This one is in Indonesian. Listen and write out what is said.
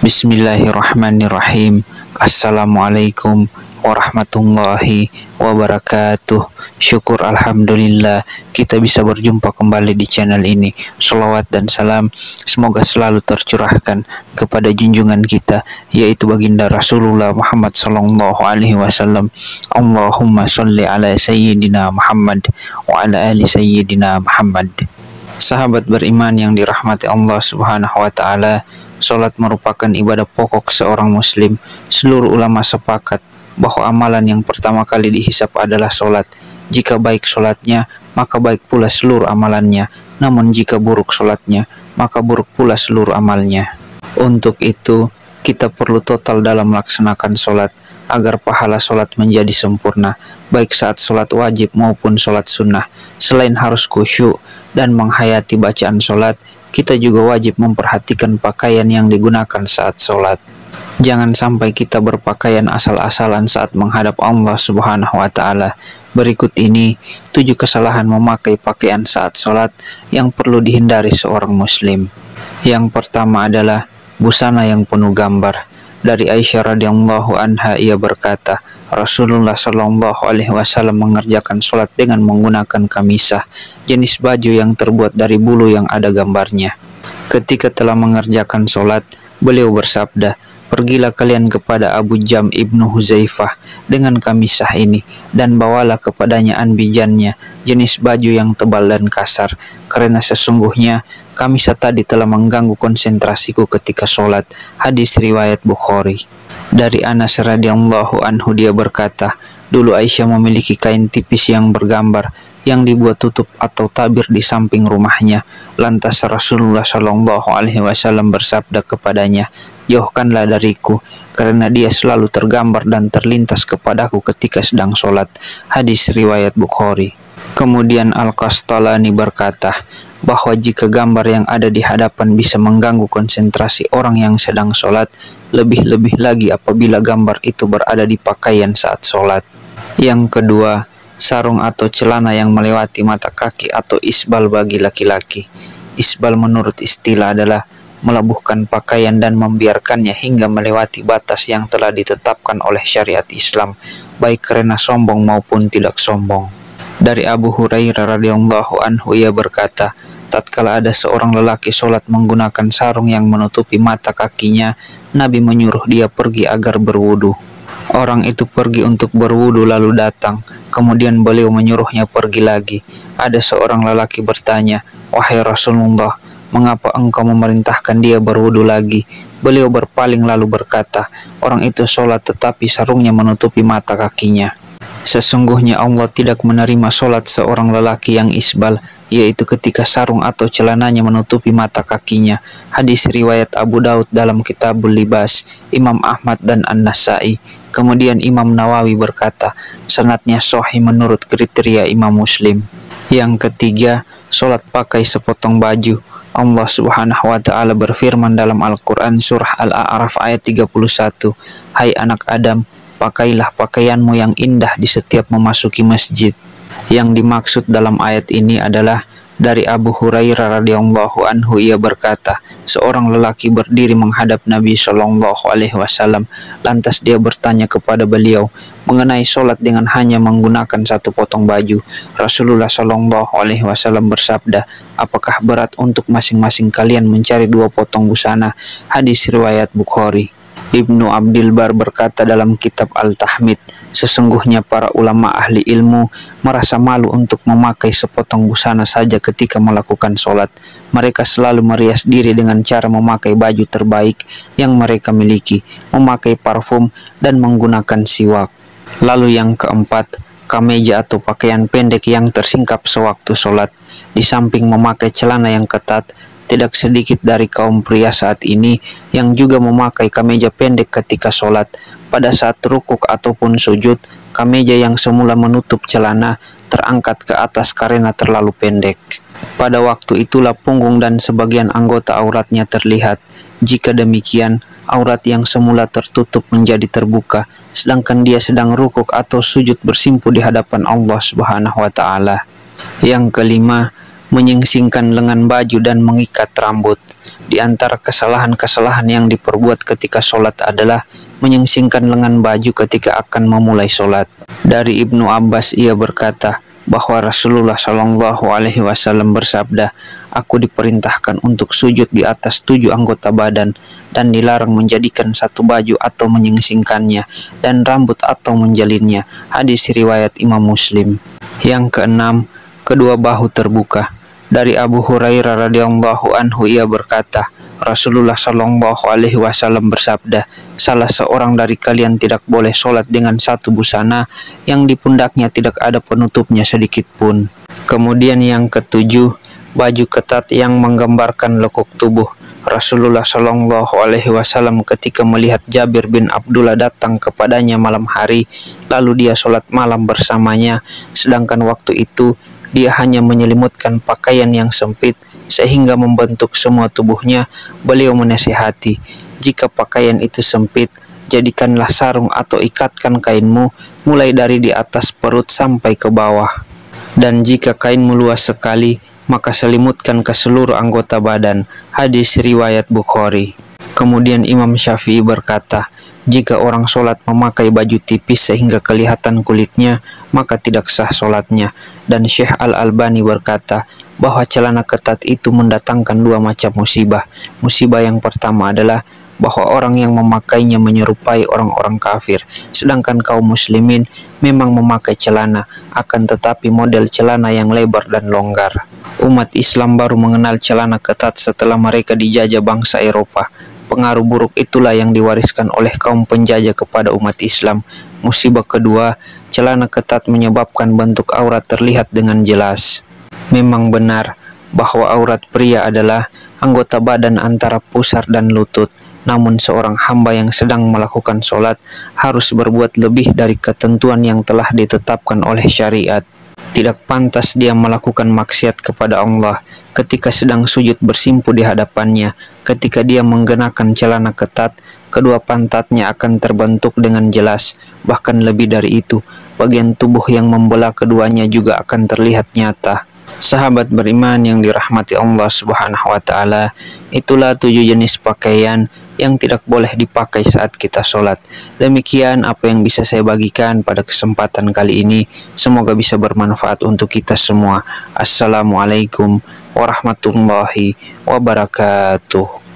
Bismillahirrahmanirrahim. Assalamualaikum warahmatullahi wabarakatuh. Syukur alhamdulillah kita bisa berjumpa kembali di channel ini. Sholawat dan salam semoga selalu tercurahkan kepada junjungan kita, yaitu baginda Rasulullah Muhammad sallallahu alaihi wasallam. Allahumma sholli ala sayyidina Muhammad wa ala ali sayyidina Muhammad. Sahabat beriman yang dirahmati Allah Subhanahu wa taala, salat merupakan ibadah pokok seorang muslim. Seluruh ulama sepakat bahwa amalan yang pertama kali dihisap adalah salat. Jika baik salatnya, maka baik pula seluruh amalannya. Namun jika buruk salatnya, maka buruk pula seluruh amalnya. Untuk itu, kita perlu total dalam melaksanakan salat agar pahala salat menjadi sempurna, baik saat salat wajib maupun salat sunnah. Selain harus khusyuk dan menghayati bacaan salat, kita juga wajib memperhatikan pakaian yang digunakan saat sholat. Jangan sampai kita berpakaian asal-asalan saat menghadap Allah Subhanahu wa ta'ala. Berikut ini 7 kesalahan memakai pakaian saat sholat yang perlu dihindari seorang muslim. Yang pertama adalah busana yang penuh gambar. Dari Aisyah radhiyallahu anha, ia berkata, Rasulullah Shallallahu alaihi wasallam mengerjakan sholat dengan menggunakan kamisah, jenis baju yang terbuat dari bulu yang ada gambarnya. Ketika telah mengerjakan sholat, beliau bersabda, "Pergilah kalian kepada Abu Jam ibnu Huzaifah dengan kamisah ini, dan bawalah kepadanya anbijannya, jenis baju yang tebal dan kasar, karena sesungguhnya kamisah tadi telah mengganggu konsentrasiku ketika sholat." Hadis riwayat Bukhari. Dari Anas radhiyallahu anhu, dia berkata, dulu Aisyah memiliki kain tipis yang bergambar yang dibuat tutup atau tabir di samping rumahnya. Lantas Rasulullah Shallallahu alaihi wasallam bersabda kepadanya, "Jauhkanlah dariku, karena dia selalu tergambar dan terlintas kepadaku ketika sedang sholat." Hadis riwayat Bukhari. Kemudian Al-Qastalani berkata bahwa jika gambar yang ada di hadapan bisa mengganggu konsentrasi orang yang sedang sholat, lebih-lebih lagi apabila gambar itu berada di pakaian saat sholat. Yang kedua, sarung atau celana yang melewati mata kaki atau isbal bagi laki-laki. Isbal menurut istilah adalah melebuhkan pakaian dan membiarkannya hingga melewati batas yang telah ditetapkan oleh syariat Islam, baik karena sombong maupun tidak sombong. Dari Abu Hurairah radhiyallahu anhu, ia berkata, tatkala ada seorang lelaki sholat menggunakan sarung yang menutupi mata kakinya, Nabi menyuruh dia pergi agar berwudu. Orang itu pergi untuk berwudu lalu datang, kemudian beliau menyuruhnya pergi lagi. Ada seorang lelaki bertanya, "Wahai Rasulullah, mengapa engkau memerintahkan dia berwudu lagi?" Beliau berpaling lalu berkata, "Orang itu sholat tetapi sarungnya menutupi mata kakinya. Sesungguhnya Allah tidak menerima sholat seorang lelaki yang isbal, yaitu ketika sarung atau celananya menutupi mata kakinya." Hadis riwayat Abu Daud dalam Kitabul Libas, Imam Ahmad dan An-Nasai. Kemudian Imam Nawawi berkata, sanadnya sahih menurut kriteria Imam Muslim. Yang ketiga, sholat pakai sepotong baju. Allah Subhanahu wa ta'ala berfirman dalam Al-Quran surah Al-A'raf ayat 31, "Hai anak Adam, pakailah pakaianmu yang indah di setiap memasuki masjid." Yang dimaksud dalam ayat ini adalah dari Abu Hurairah radhiyallahu anhu, ia berkata, seorang lelaki berdiri menghadap Nabi Shallallahu alaihi wasallam. Lantas dia bertanya kepada beliau mengenai sholat dengan hanya menggunakan satu potong baju. Rasulullah Shallallahu alaihi wasallam bersabda, "Apakah berat untuk masing-masing kalian mencari 2 potong busana?" Hadis riwayat Bukhari. Ibnu Abdil Bar berkata dalam kitab Al-Tahmid, sesungguhnya para ulama ahli ilmu merasa malu untuk memakai sepotong busana saja ketika melakukan sholat. Mereka selalu merias diri dengan cara memakai baju terbaik yang mereka miliki, memakai parfum, dan menggunakan siwak. Lalu yang keempat, kameja atau pakaian pendek yang tersingkap sewaktu sholat. Di samping memakai celana yang ketat, tidak sedikit dari kaum pria saat ini yang juga memakai kameja pendek ketika sholat. Pada saat rukuk ataupun sujud, kameja yang semula menutup celana terangkat ke atas karena terlalu pendek. Pada waktu itulah punggung dan sebagian anggota auratnya terlihat. Jika demikian, aurat yang semula tertutup menjadi terbuka, sedangkan dia sedang rukuk atau sujud bersimpu di hadapan Allah Subhanahu wa ta'ala. Yang kelima, menyingsingkan lengan baju dan mengikat rambut. Di antara kesalahan-kesalahan yang diperbuat ketika sholat adalah menyingsingkan lengan baju ketika akan memulai sholat. Dari Ibnu Abbas ia berkata bahwa Rasulullah Shallallahu Alaihi Wasallam bersabda, "Aku diperintahkan untuk sujud di atas 7 anggota badan dan dilarang menjadikan satu baju atau menyingsingkannya dan rambut atau menjalinnya." Hadis riwayat Imam Muslim. Yang keenam, kedua bahu terbuka. Dari Abu Hurairah radhiyallahu anhu ia berkata, Rasulullah Shallallahu Alaihi Wasallam bersabda, salah seorang dari kalian tidak boleh sholat dengan satu busana yang di pundaknya tidak ada penutupnya sedikit pun. Kemudian yang ketujuh, baju ketat yang menggambarkan lekuk tubuh. Rasulullah Shallallahu Alaihi Wasallam ketika melihat Jabir bin Abdullah datang kepadanya malam hari, lalu dia sholat malam bersamanya, sedangkan waktu itu dia hanya menyelimutkan pakaian yang sempit sehingga membentuk semua tubuhnya. Beliau menasihati, jika pakaian itu sempit, jadikanlah sarung atau ikatkan kainmu mulai dari di atas perut sampai ke bawah. Dan jika kainmu luas sekali, maka selimutkan ke seluruh anggota badan. Hadis riwayat Bukhari. Kemudian Imam Syafi'i berkata, jika orang sholat memakai baju tipis sehingga kelihatan kulitnya, maka tidak sah sholatnya. Dan Syekh Al-Albani berkata bahwa celana ketat itu mendatangkan 2 macam musibah. Musibah yang pertama adalah bahwa orang yang memakainya menyerupai orang-orang kafir, sedangkan kaum muslimin memang memakai celana, akan tetapi model celana yang lebar dan longgar. Umat Islam baru mengenal celana ketat setelah mereka dijajah bangsa Eropa. Pengaruh buruk itulah yang diwariskan oleh kaum penjajah kepada umat Islam. Musibah kedua, celana ketat menyebabkan bentuk aurat terlihat dengan jelas. Memang benar bahwa aurat pria adalah anggota badan antara pusar dan lutut. Namun seorang hamba yang sedang melakukan sholat harus berbuat lebih dari ketentuan yang telah ditetapkan oleh syariat. Tidak pantas dia melakukan maksiat kepada Allah ketika sedang sujud bersimpu di hadapannya. Ketika dia menggunakan celana ketat, kedua pantatnya akan terbentuk dengan jelas. Bahkan lebih dari itu, bagian tubuh yang membelah keduanya juga akan terlihat nyata. Sahabat beriman yang dirahmati Allah Subhanahu wa Ta'ala, itulah 7 jenis pakaian yang tidak boleh dipakai saat kita sholat. Demikian apa yang bisa saya bagikan pada kesempatan kali ini. Semoga bisa bermanfaat untuk kita semua. Assalamualaikum warahmatullahi wabarakatuh.